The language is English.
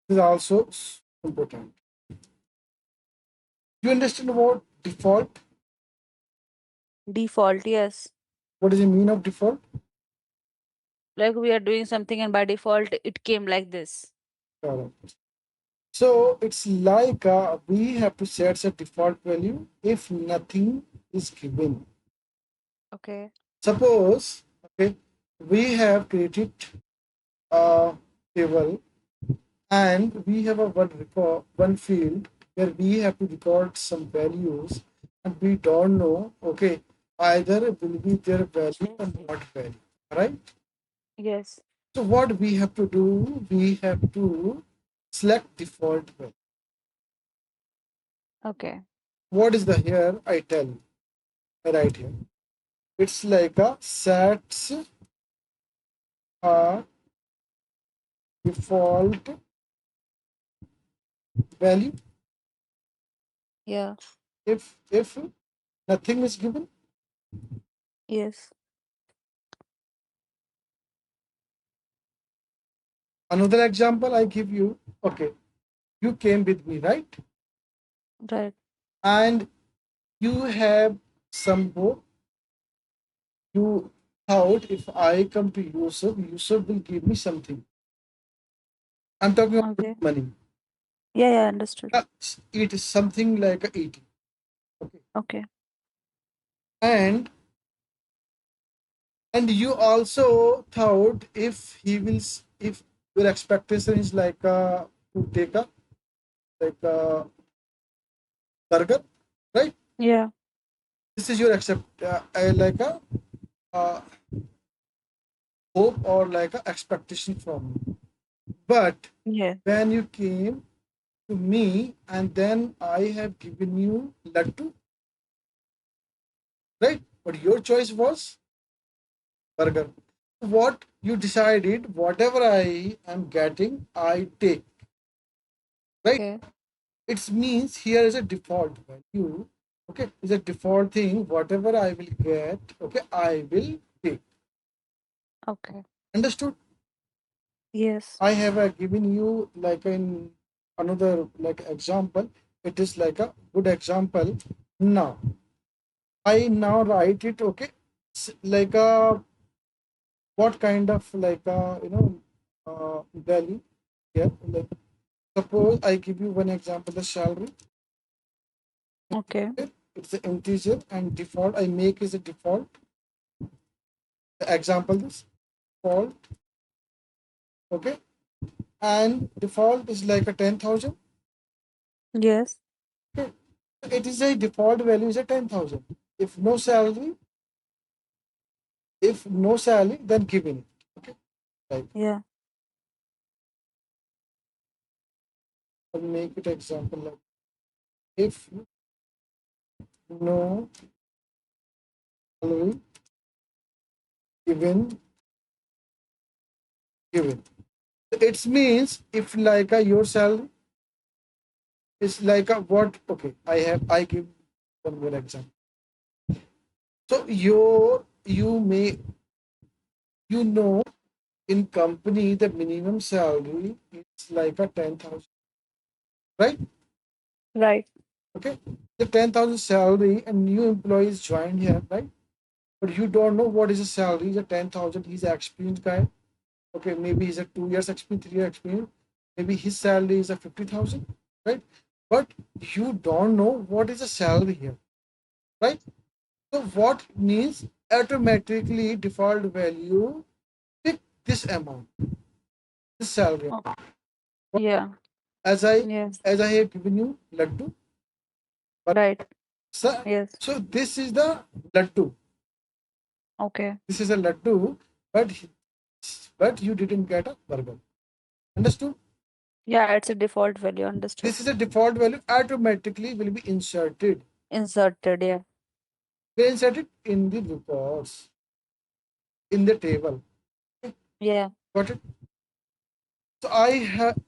This is also important. Do you understand about default? Default, yes. What is the mean of default? Like we are doing something and by default it came like this. Correct. So it's like we have to set a default value if nothing is given. Okay. Suppose, okay, we have created a table and we have a one field where we have to record some values and we don't know, okay, either will be their value or not value, right? Yes. So what we have to do, we have to select default value. Okay. What is the here? I tell you right here. It's like a sets a default value Yeah. if nothing is given. Yes. Another example I give you. Okay, you came with me, right? Right. And you have some hope. You thought if I come to Yusuf, Yusuf will give me something. I'm talking about Okay. money. Yeah, yeah, understood. It is something like a 80. Okay. Okay. And you also thought if he will, if your expectation is like to take a like a burger, right? Yeah. This is your like a uh, hope or like a expectation from me. But Yeah. when you came to me and then I have given you laddu, right? But your choice was burger. What you decided, whatever I am getting, I take, right? Okay. It means here is a default value. Okay, is a default thing. Whatever I will get, okay, I will take. Okay. Understood? Yes. I have given you like in another like example. It is like a good example. Now I now write it. Okay, like a what kind of like a value here. Like suppose I give you one example. The salary. Okay. It's an integer and default. I make is a default. The example is default. Okay, and default is like a 10,000. Yes. Okay, it is a default value is a 10,000. If no salary, then given it. Okay, right. Yeah. I'll make it example like if no salary given given. It means if like a your salary is like a what? Okay, I give one more example. So you may in company the minimum salary is like a 10,000, right? Right. Okay, the 10,000 salary and new employees joined here, right? But you don't know what is the salary. He's a 10,000. He's an experienced guy. Okay, maybe he's a 2 years experience, 3 year experience. Maybe his salary is a 50,000, right? But you don't know what is the salary here, right? So what means automatically default value pick this amount, this salary. Oh, yeah. As I Yes. as I have given you laddu, but Right. so, Yes. so this is the laddu. Okay. This is a laddu, but you didn't get a burger. Understood? Yeah, it's a default value. Understood. This is a default value automatically will be inserted. Inserted. Yeah. We insert it in the records, in the table. Yeah. Got it? So I have